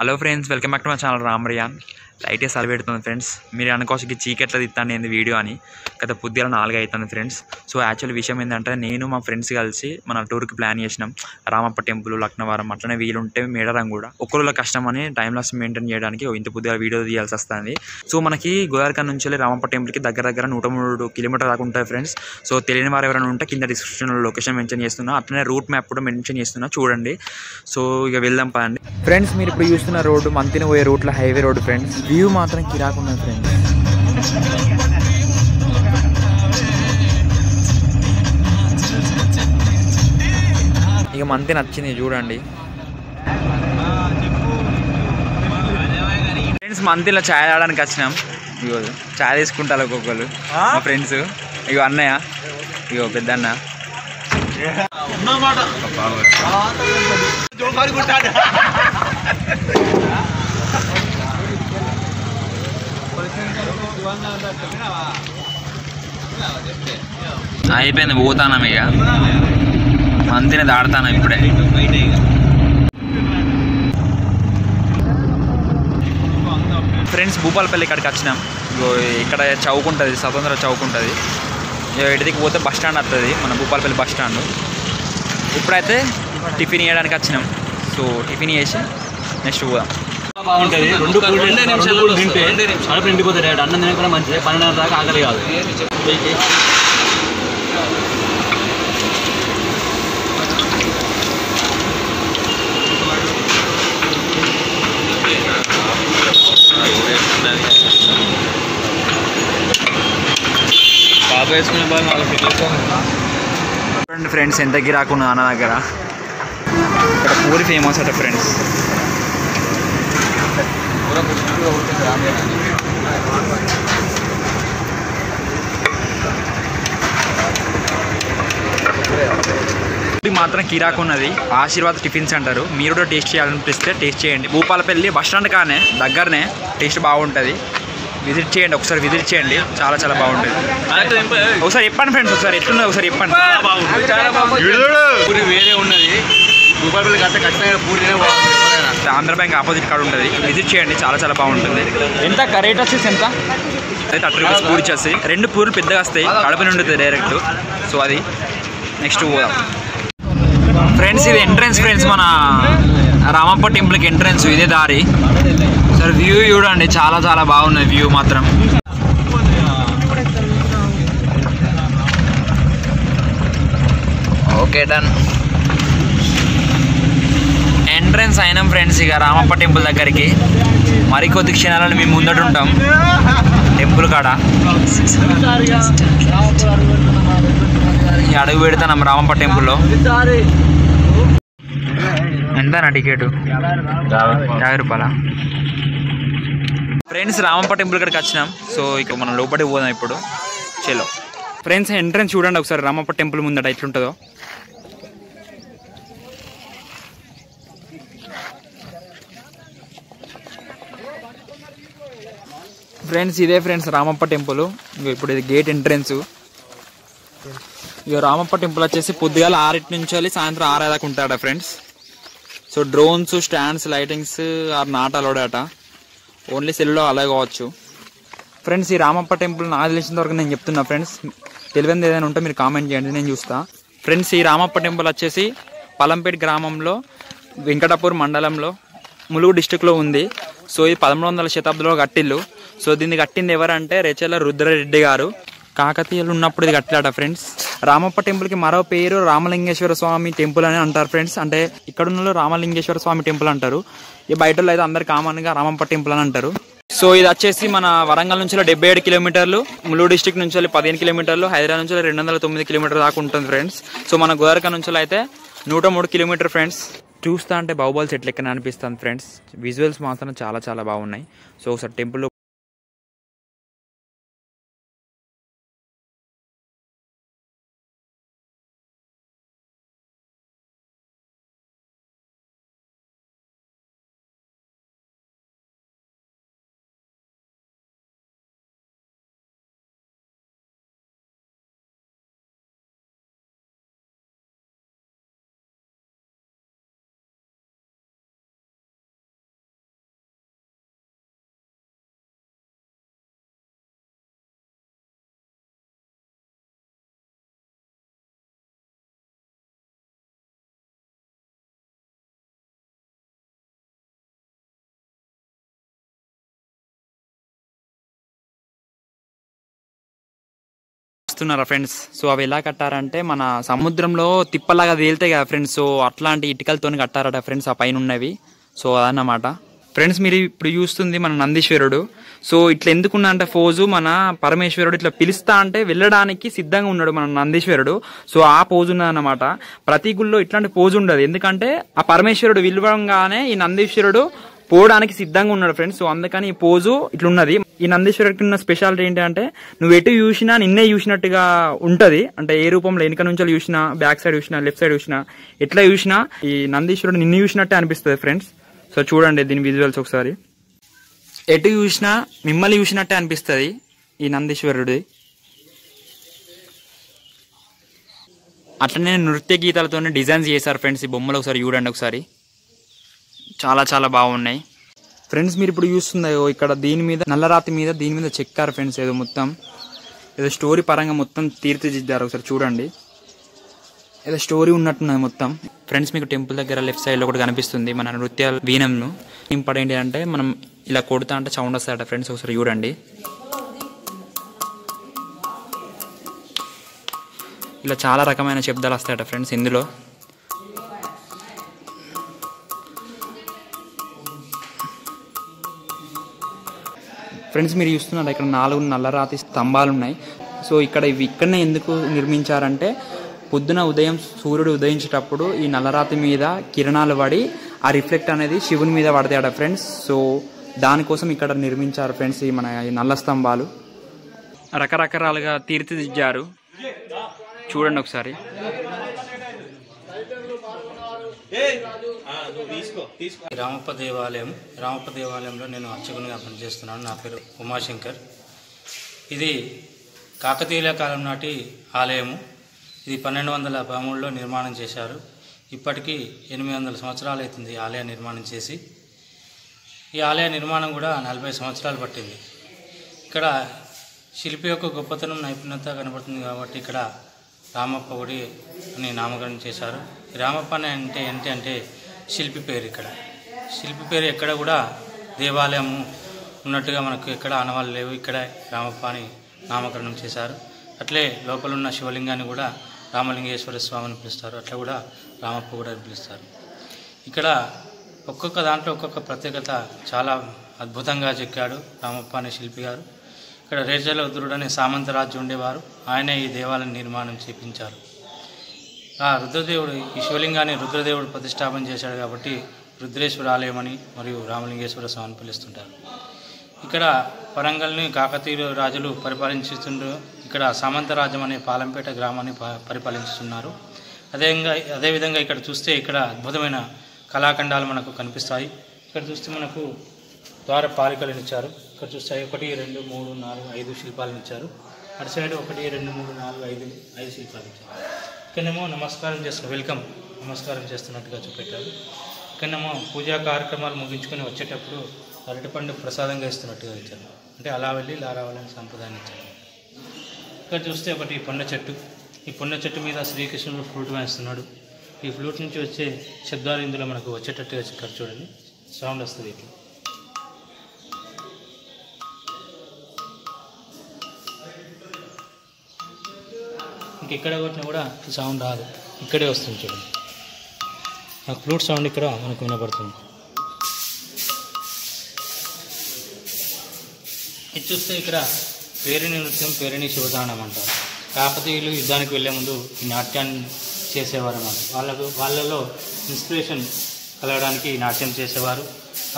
Hello friends, welcome back to my channel రామరియాన్. Light సరి పెడుతుంది ఫ్రెండ్స్. మీరు అనుకోవచ్చు చీకెట్లా తిత్తాను ఏంది వీడియో అని. గత పొద్దున 4 అవుతుంది ఫ్రెండ్స్. సో యాక్చువల్ విషయం ఏంటంటే నేను మా ఫ్రెండ్స్ కలిసి మన టూర్కి ప్లాన్ చేసినాం. రామప్ప టెంపుల్, లక్నవరం అట్లనే వీలుంటే మేడారం కూడా. ఒక్కరోజు కష్టం అని టైం లాస్ మెయింటైన్ చేయడానికి ఇంత పొద్దుగా వీడియో తీయాల్సి వస్తుంది. సో మనకి గోదావరిఖాన్ నుంచి రామప్ప టెంపుల్కి దగ్గర 103 కిలోమీటర్ దాకా ఉంటుంది ఫ్రెండ్స్. సో తెలియని వారు ఎవరైనా ఉంటే కింద డిస్క్రిప్షన్లో లొకేషన్ మెన్షన్ చేస్తున్నా, అట్లనే రూట్ మ్యాప్ కూడా మెన్షన్ చేస్తున్నా, చూడండి. సో ఇక వెళ్దాం పదండి ఫ్రెండ్స్. మీరు ఇప్పుడు చూస్తున్న రోడ్డు మంతిన పోయే రూట్లో హైవే రోడ్డు ఫ్రెండ్స్. వ్యూ మాత్రం కిరాకున్నది ఫ్రెండ్స్. ఇక మంతి నచ్చింది చూడండి ఫ్రెండ్స్. మంతిలో ఛాయ్ తాగడానికి వచ్చినాం. ఇగో ఛాయ్ తీసుకుంటారు ఒక్కొక్కరు మా ఫ్రెండ్స్. ఇగో అన్నయ్య, ఇగో పెద్దన్న. అయిపోయింది, పోతాను ఇక మంతిని దాడతాను ఇప్పుడే. ఫ్రెండ్స్ భూపాలపల్లి ఇక్కడికి వచ్చినాం. ఇక్కడ చౌక్ ఉంటుంది, స్వతంత్ర చౌక్ ఉంటుంది. ఎటుదికి పోతే బస్ స్టాండ్ వస్తుంది, మన భూపాలపల్లి బస్ స్టాండ్. ఇప్పుడైతే టిఫిన్ చేయడానికి వచ్చినాం. సో టిఫిన్ చేసి నెక్స్ట్ పోదాం. బాగుంటుంది. 2 నిమిషాలు తింటే కడుపు నిండిపోతుంది. అన్నం తినే కూడా మంచిది. 12 దాకా ఆకలి కాదు. బాగా వేసుకునే బాగా చూడండి ఫ్రెండ్స్, ఎంత గిరాకున్నా అన్న దగ్గర. ఇక్కడ పూరి ఫేమస్ అట ఫ్రెండ్స్. మాత్రం కిరాకు ఉన్నది. ఆశీర్వాద్ టిఫిన్స్ అంటారు. మీరు కూడా టేస్ట్ చేయాలనిపిస్తే టేస్ట్ చేయండి. భూపాలపల్లి బస్ స్టాండ్ కానీ దగ్గరనే, టేస్ట్ బాగుంటుంది. విజిట్ చేయండి, ఒకసారి విజిట్ చేయండి. చాలా చాలా బాగుంటుంది. ఒకసారి చెప్పండి ఫ్రెండ్స్, ఒకసారి ఎట్లున్నది ఒకసారి చెప్పండి. పూరి వేరే ఉన్నది. భూపాలపల్లి కట్ట ఖచ్చితంగా పూరి ఆంధ్ర బ్యాంక్ ఆపోజిట్ కాడ ఉంటుంది. విజిట్ చేయండి, చాలా చాలా బాగుంటుంది. ఎంత రేట్ వచ్చేసి ఎంత అయితే 30 రూపీస్ పూరి వచ్చేసి. 2 పూరీలు పెద్దగా వస్తాయి, కడుపు నుండి డైరెక్ట్. సో అది నెక్స్ట్ పోదాం ఫ్రెండ్స్. ఇది ఎంట్రన్స్ ఫ్రెండ్స్, మన రామప్ప టెంపుల్కి ఎంట్రన్స్. ఇదే దారి. సార్ వ్యూ చూడండి, చాలా చాలా బాగున్నది వ్యూ మాత్రం. Okay done. ఎంట్రన్స్ అయినాం ఫ్రెండ్స్ ఇక రామప్ప టెంపుల్ దగ్గరికి. మరికొద్ది క్షణాలను మేము ముందట ఉంటాం టెంపుల్ కాడ. అడుగు పెడతాం రామప్ప టెంపుల్లో. ఎంతనా టికెట్? 50 రూపాయల ఫ్రెండ్స్. రామప్ప టెంపుల్ కాడికి వచ్చినాం. సో ఇక మనం లోపలికి పోదాం ఇప్పుడు. చలో ఫ్రెండ్స్, ఎంట్రన్స్ చూడండి ఒకసారి రామప్ప టెంపుల్ ముందట ఎట్లుంటుందో. ఫ్రెండ్స్ ఇదే ఫ్రెండ్స్ రామప్ప టెంపుల్. ఇప్పుడు ఇది గేట్ ఎంట్రన్స్. ఇక రామప్ప టెంపుల్ వచ్చేసి పొద్దుగాల 6 నుంచి సాయంత్రం 6 దాకా ఉంటాడ friends. So drones, stands, lightings are not allowed అట. ఓన్లీ సెల్లో అలా కావచ్చు ఫ్రెండ్స్. ఈ రామప్ప టెంపుల్ నాకు తెలిసిన వరకు నేను చెప్తున్నా ఫ్రెండ్స్. తెలియనిది ఏదైనా ఉంటే మీరు కామెంట్ చేయండి, నేను చూస్తా ఫ్రెండ్స్. ఈ రామప్ప టెంపుల్ వచ్చేసి పలంపేట గ్రామంలో, వెంకటాపూర్ మండలంలో, ములుగు డిస్టిక్లో ఉంది. సో ఇది 1100వ శతాబ్దంలో కట్టిల్లు. సో దీన్ని కట్టింది ఎవరంటే రేచర్ల రుద్రారెడ్డి గారు. కాకతీయులు ఉన్నప్పుడు ఇది కట్టాడ ఫ్రెండ్స్. రామప్ప టెంపుల్కి మరో పేరు రామలింగేశ్వర స్వామి టెంపుల్ అని అంటారు ఫ్రెండ్స్. అంటే ఇక్కడ ఉన్న రామలింగేశ్వర స్వామి టెంపుల్ అంటారు. ఈ బయటలో అయితే అందరు కామన్గా రామప్ప టెంపుల్ అని అంటారు. సో ఇది వచ్చేసి మన వరంగల్ నుంచి 77 కిలోమీటర్లు, ములుగు డిస్టిక్ నుంచి 15 కిలోమీటర్లు, హైదరాబాద్ నుంచి 209 కిలోమీటర్ దాకా ఉంటుంది ఫ్రెండ్స్. సో మన గోదావరిఖాన్ నుంచి అయితే 103 కిలోమీటర్ ఫ్రెండ్స్. చూస్తా అంటే బాహుబలి సెట్ లెక్కన అనిపిస్తుంది ఫ్రెండ్స్. విజువల్స్ మాత్రం చాలా చాలా బాగున్నాయి. సో ఒకసారి టెంపుల్ చూస్తున్నారా ఫ్రెండ్స్? సో అవి ఎలా కట్టారంటే మన సముద్రంలో తిప్పలాగా తేలితాయి కదా ఫ్రెండ్స్, సో అట్లాంటి ఇటుకలతో కట్టారట ఫ్రెండ్స్ ఆ పైన ఉన్నవి. సో అదన్నమాట ఫ్రెండ్స్. మీరు ఇప్పుడు చూస్తుంది మన నందీశ్వరుడు. సో ఇట్లా ఎందుకున్నా అంటే పోజు మన పరమేశ్వరుడు ఇట్లా పిలుస్తా అంటే వెళ్ళడానికి సిద్ధంగా ఉన్నాడు మన నందీశ్వరుడు. సో ఆ పోజు ఉన్నదన్నమాట. ప్రతి గుళ్ళో ఇట్లాంటి పోజు ఉండదు, ఎందుకంటే ఆ పరమేశ్వరుడు విలువంగానే ఈ నందీశ్వరుడు పోవడానికి సిద్ధంగా ఉన్నాడు ఫ్రెండ్స్. సో అందుకని ఈ పోజు ఇట్లున్నది. ఈ నందీశ్వరుడికి ఉన్న స్పెషాలిటీ ఏంటంటే నువ్వు ఎటు చూసినా నిన్నే చూసినట్టుగా ఉంటది. అంటే ఏ రూపంలో వెనుక నుంచి చూసినా, బ్యాక్ సైడ్ చూసినా, లెఫ్ట్ సైడ్ చూసినా, ఎట్లా చూసినా ఈ నందీశ్వరుడు నిన్ను చూసినట్టే అనిపిస్తుంది ఫ్రెండ్స్. సో చూడండి దీని విజువల్స్ ఒకసారి. ఎటు చూసినా మిమ్మల్ని చూసినట్టే అనిపిస్తుంది ఈ నందీశ్వరుడి. అట్లనే నృత్య గీతాలతో డిజైన్స్ చేశారు ఫ్రెండ్స్ ఈ బొమ్మలు. ఒకసారి చూడండి ఒకసారి, చాలా చాలా బాగున్నాయి ఫ్రెండ్స్. మీరు ఇప్పుడు చూస్తుందో ఇక్కడ దీని మీద నల్లరాతి మీద దీని మీద చెక్కారు ఫ్రెండ్స్. ఏదో మొత్తం ఏదో స్టోరీ పరంగా మొత్తం తీర్చిదిద్దారు. ఒకసారి చూడండి, ఏదో స్టోరీ ఉన్నట్టున్నది మొత్తం ఫ్రెండ్స్. మీకు టెంపుల్ దగ్గర లెఫ్ట్ సైడ్ లో ఒకటి కనిపిస్తుంది మన నృత్య వీణంను. ఇంపార్టెంట్ ఏంటంటే మనం ఇలా కొడతా అంటే సౌండ్ వస్తాయట ఫ్రెండ్స్. ఒకసారి చూడండి, ఇలా చాలా రకమైన శబ్దాలు వస్తాయట ఫ్రెండ్స్ ఇందులో. ఫ్రెండ్స్ మీరు చూస్తున్నారు ఇక్కడ 4 నల్లరాతి స్తంభాలు ఉన్నాయి. సో ఇక్కడ ఇవి ఇక్కడనే ఎందుకు నిర్మించారంటే పొద్దున ఉదయం సూర్యుడు ఉదయించేటప్పుడు ఈ నల్లరాతి మీద కిరణాలు పడి ఆ రిఫ్లెక్ట్ అనేది శివుని మీద పడతాయట ఫ్రెండ్స్. సో దానికోసం ఇక్కడ నిర్మించారు ఫ్రెండ్స్ ఈ మన ఈ నల్ల స్తంభాలు. రకరకాలుగా తీర్చిదిద్దారు, చూడండి ఒకసారి. రామప్ప దేవాలయంలో నేను అర్చకునిగా పనిచేస్తున్నాను. నా పేరు ఉమాశంకర్. ఇది కాకతీయుల కాలం నాటి ఆలయము. ఇది 1213లో నిర్మాణం చేశారు. ఇప్పటికీ 800 సంవత్సరాలు అవుతుంది ఈ ఆలయ నిర్మాణం చేసి. ఈ ఆలయ నిర్మాణం కూడా 40 సంవత్సరాలు పట్టింది. ఇక్కడ శిల్పి యొక్క గొప్పతనం, నైపుణ్యత కనబడుతుంది కాబట్టి ఇక్కడ రామప్ప గుడి అని నామకరణం చేశారు. రామప్ప అంటే ఏంటి అంటే శిల్పి పేరు. ఇక్కడ శిల్పి పేరు ఎక్కడ కూడా దేవాలయం ఉన్నట్టుగా మనకు ఎక్కడ ఆనవాళ్ళు లేవు. ఇక్కడ రామప్ప అని నామకరణం చేశారు. అట్లే లోపల ఉన్న శివలింగాన్ని కూడా రామలింగేశ్వర స్వామిని పిలుస్తారు. అట్లా కూడా రామప్ప కూడా పిలుస్తారు. ఇక్కడ ఒక్కొక్క దాంట్లో ఒక్కొక్క ప్రత్యేకత చాలా అద్భుతంగా చెక్కాడు రామప్ప అనే శిల్పి గారు. ఇక్కడ రేచల రుద్రుడు అనే సామంతరాజు ఉండేవారు. ఆయనే ఈ దేవాలయం నిర్మాణం చేపించారు. ఆ రుద్రదేవుడు ఈ శివలింగాన్ని రుద్రదేవుడు ప్రతిష్టాపన చేశాడు కాబట్టి రుద్రేశ్వర ఆలయం అని మరియు రామలింగేశ్వర స్వామిని పిలుస్తుంటారు. ఇక్కడ వరంగల్ని కాకతీయ రాజులు పరిపాలించుతుండ్రు. ఇక్కడ సామంతరాజ్యం అనే పాలంపేట గ్రామాన్ని పరిపాలించుతున్నారు. అదేవిధంగా ఇక్కడ చూస్తే ఇక్కడ అద్భుతమైన కళాఖండాలు మనకు కనిపిస్తాయి. ఇక్కడ చూస్తే మనకు ద్వారపాలికలను ఇచ్చారు. ఇక్కడ చూస్తే 1, 2, 3, 4, 5 శిల్పాలను ఇచ్చారు. అటు సైడ్ 1, 2, 3, 4, 5 శిల్పాలు ఇచ్చారు. ఇక్కడేమో నమస్కారం చేస్తున్నట్టుగా చూపెట్టారు. ఇక్కడేమో పూజా కార్యక్రమాలు ముగించుకొని వచ్చేటప్పుడు అరటిపండు ప్రసాదంగా ఇస్తున్నట్టుగా ఇచ్చారు. అంటే అలా వెళ్ళి ఇలా రావాలని సంప్రదాయం ఇచ్చారు. ఇక్కడ చూస్తే ఒకటి పొన్న చెట్టు. ఈ పొన్న చెట్టు మీద శ్రీకృష్ణుడు ఫ్లూట్ వాయిస్తున్నాడు. ఈ ఫ్లూట్ నుంచి వచ్చే శబ్దాలు ఇందులో మనకు వచ్చేటట్టుగా ఇక్కడ చూడండి, సౌండ్ వస్తుంది ఇట్లా. ఇంకెక్కడ కొట్టినా కూడా సౌండ్ రాదు, ఇక్కడే వస్తుంది చూడండి. ఆ ఫ్లూట్ సౌండ్ ఇక్కడ మనకు వినపడుతుంది. ఇది చూస్తే ఇక్కడ పేరిణి నృత్యం, పేరిణి శివతాండం అంటారు. కాకతీయులు యుద్ధానికి వెళ్లే ముందు ఈ నాట్యాన్ని చేసేవారు అన్నమాట. వాళ్ళలో ఇన్స్పిరేషన్ కలగడానికి ఈ నాట్యం చేసేవారు.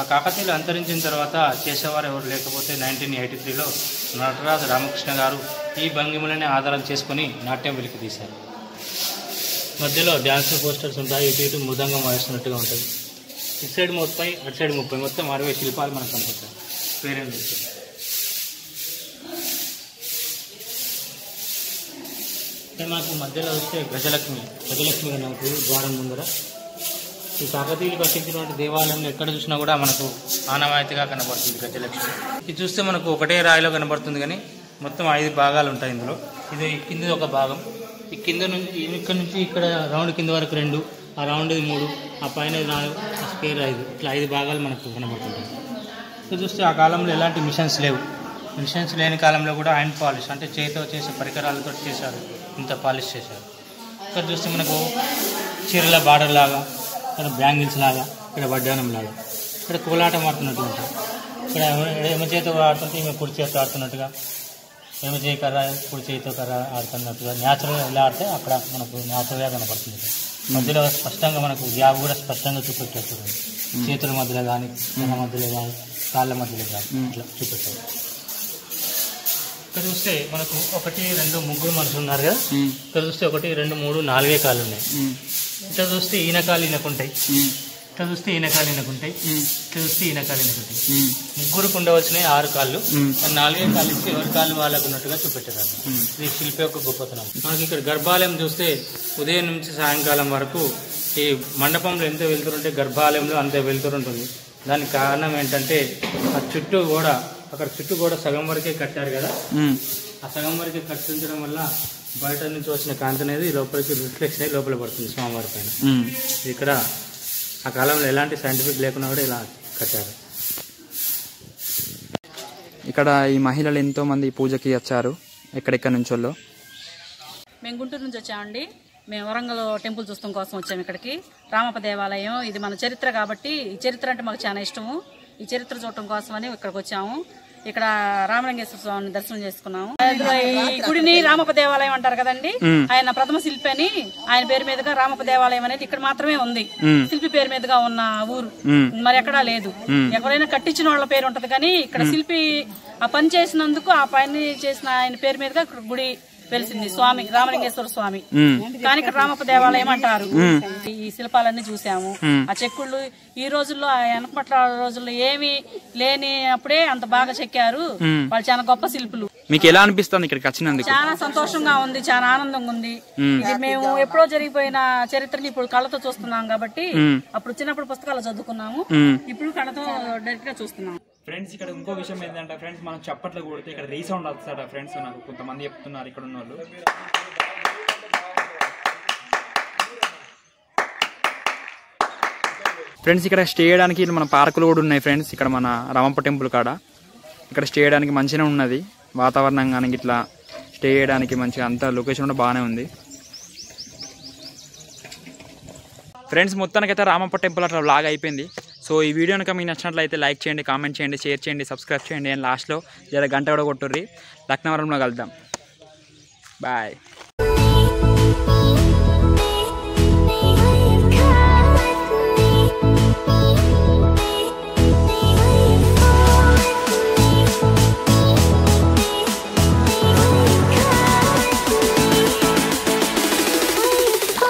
ఆ కాకతీయులు అంతరించిన తర్వాత చేసేవారు ఎవరు లేకపోతే 1983లో నటరాజు రామకృష్ణ గారు ఈ భంగిమలని ఆధారం చేసుకొని నాట్యం వెలికి తీశారు. మధ్యలో డ్యాన్స్ పోస్టర్స్ ఉంటాయి, ఇటు మృదంగం వాయిస్తున్నట్టుగా ఉంటుంది. ఇటు సైడ్ 30, అటు సైడ్ 30, మొత్తం 60 శిల్పాలు మనకు కనిపిస్తాయి. పేరేం నృత్యం. మనకు మధ్యలో వస్తే గజలక్ష్మి మనకు ద్వారం ముందర ఈ కాకతీయులు కట్టించినటువంటి దేవాలయంలో ఎక్కడ చూసినా కూడా మనకు ఆనవాయితీగా కనబడుతుంది గజలక్ష్మి. ఇది చూస్తే మనకు ఒకటే రాయిలో కనబడుతుంది కానీ మొత్తం 5 భాగాలు ఉంటాయి ఇందులో. ఇది కింద ఒక భాగం, ఈ కింద నుంచి ఇక్కడ నుంచి ఇక్కడ రౌండ్ కింద వరకు 2, ఆ రౌండ్ 3, ఆ పైన 4, ఆ స్క్వేర్ 5, ఇట్లా 5 భాగాలు మనకు కనబడుతుంటాయి. ఇది చూస్తే ఆ కాలంలో ఎలాంటి మిషన్స్ లేవు. మిషన్స్ లేని కాలంలో కూడా హ్యాండ్ పాలిష్ అంటే చేతితో చేసే పరికరాలతో చేశారు, ఇంత పాలిష్ చేశారు. ఇక్కడ చూస్తే మనకు చీరల బార్డర్ లాగా, ఇక్కడ బ్యాంగిల్స్ లాగా, ఇక్కడ వడ్డానం లాగా, ఇక్కడ కోలాటం ఆడుతున్నట్టు ఉంటాయి. ఇక్కడ ఎడమ చేతితో ఆడుతుంటే ఈమె కుడి చేతితో ఆడుతున్నట్టుగా, ఎడమ చేయి కర్ర కుడి చేతితో కర్ర ఆడుతున్నట్టుగా న్యాచురల్గా ఎలా ఆడితే అక్కడ మనకు న్యాచురల్గా కనపడుతుంది. మధ్యలో స్పష్టంగా మనకు గ్యాప్ కూడా స్పష్టంగా చూపెట్టేస్తుంది. చేతుల మధ్యలో కానీ, మన మధ్యలో కానీ, కాళ్ళ మధ్యలో కానీ ఇట్లా చూపెట్టారు. ఇక్కడ చూస్తే మనకు 1, 2, 3 మనుషులు ఉన్నారు కదా. ఇక్కడ చూస్తే 1, 2, 3, 4 కాళ్ళు ఉన్నాయి. ఇక్కడ చూస్తే ఈయన కాళ్ళు ఈయనకుంటాయి, ఇక్కడ చూస్తే ఈయన కాళ్ళు ఈయనకుంటాయి, ఇక్కడ చూస్తే ఈయన కాళ్ళు ఈయనకుంటాయి. ముగ్గురికి ఉండవలసినవి 6 కాళ్ళు, 4 కాళ్ళు ఇచ్చి ఎవరి కాళ్ళు వాళ్ళకు ఉన్నట్టుగా చూపెట్టారు. ఇది శిల్పి యొక్క గొప్పతనం. మనకి ఇక్కడ గర్భాలయం చూస్తే ఉదయం నుంచి సాయంకాలం వరకు ఈ మండపంలో ఎంత వెళ్తుంటే గర్భాలయంలో అంతే వెళ్తుంటుంది. దానికి కారణం ఏంటంటే ఆ చుట్టూ కూడా, అక్కడ చుట్టూ కూడా సగం వరకే కట్టారు కదా. ఆ సగం వరకే కట్టించడం వల్ల బయట నుంచి వచ్చిన కాంతి అనేది లోపలికి రిఫ్లెక్షన్ అయ్యి లోపల పడుతుంది స్వామివారి పైన. ఇక్కడ ఆ కాలంలో ఎలాంటి సైంటిఫిక్ లేకుండా కూడా ఇలా కట్టారు. ఇక్కడ ఈ మహిళలు ఎంతో మంది పూజకి వచ్చారు. ఎక్కడెక్కడ నుంచోళ్ళు. మేము గుంటూరు నుంచి వచ్చామండి. మేము వరంగల్ టెంపుల్ చూస్తాం కోసం వచ్చాము ఇక్కడికి. రామప్ప దేవాలయం ఇది మన చరిత్ర కాబట్టి, ఈ చరిత్ర అంటే మాకు చాలా ఇష్టము. ఈ చరిత్ర చూడటం కోసమని ఇక్కడికి వచ్చాము. ఇక్కడ రామలింగేశ్వర స్వామిని దర్శనం చేసుకున్నాము. ఈ గుడిని రామప్ప దేవాలయం అంటారు కదండి. ఆయన ప్రథమ శిల్పి అని ఆయన పేరు మీదుగా రామప్ప దేవాలయం అనేది ఇక్కడ మాత్రమే ఉంది. శిల్పి పేరు మీదుగా ఉన్న ఊరు మరి ఎక్కడా లేదు. ఎవరైనా కట్టించిన వాళ్ళ పేరు ఉంటది కానీ ఇక్కడ శిల్పి ఆ పని చేసినందుకు ఆ పని చేసిన ఆయన పేరు మీదుగా ఇక్కడ గుడి వెలిసింది. స్వామి రామలింగేశ్వర స్వామి కానీ ఇక్కడ రామప్ప దేవాలయం అంటారు. ఈ శిల్పాలన్నీ చూసాము. ఆ చెక్కుళ్ళు ఈ రోజుల్లో వెనకపట్ల రోజుల్లో ఏమి లేని అప్పుడే అంత బాగా చెక్కారు. వాళ్ళు చాలా గొప్ప శిల్పులు. మీకు ఎలా అనిపిస్తుంది ఇక్కడికి వచ్చినందుకు? చాలా సంతోషంగా ఉంది, చాలా ఆనందంగా ఉంది. ఇది మేము ఎప్పుడో జరిగిపోయిన చరిత్రని ఇప్పుడు కళ్ళతో చూస్తున్నాం కాబట్టి, అప్పుడు చిన్నప్పుడు పుస్తకాలు చదువుకున్నాము, ఇప్పుడు కళ్ళతో డైరెక్ట్ గా చూస్తున్నాము. ఫ్రెండ్స్ ఇక్కడ ఇంకో విషయం ఏంటంటే ఫ్రెండ్స్ మనం చప్పట్లు కొడితే ఇక్కడ రీసౌండ్ వస్తాడా ఫ్రెండ్స్, నాకు కొంతమంది చెప్తున్నారు ఇక్కడ ఉన్న వాళ్ళు. ఫ్రెండ్స్ ఇక్కడ స్టే చేయడానికి మన పార్కులు కూడా ఉన్నాయి ఫ్రెండ్స్. ఇక్కడ మన రామప్ప టెంపుల్ కాడ ఇక్కడ స్టే చేయడానికి మంచిగా ఉన్నది. వాతావరణం కానీ ఇట్లా స్టే చేయడానికి మంచిగా అంతా లొకేషన్ కూడా బాగానే ఉంది ఫ్రెండ్స్. మొత్తానికైతే రామప్ప టెంపుల్ అట్లా వ్లాగ్ అయిపోయింది. సో ఈ వీడియో కనుక మీకు నచ్చినట్లయితే లైక్ చేయండి, కామెంట్ చేయండి, షేర్ చేయండి, సబ్స్క్రైబ్ చేయండి. అండ్ లాస్ట్లో జర గంట కూడా కొట్టుర్రి. లక్నవరంలో కలుద్దాం. బాయ్.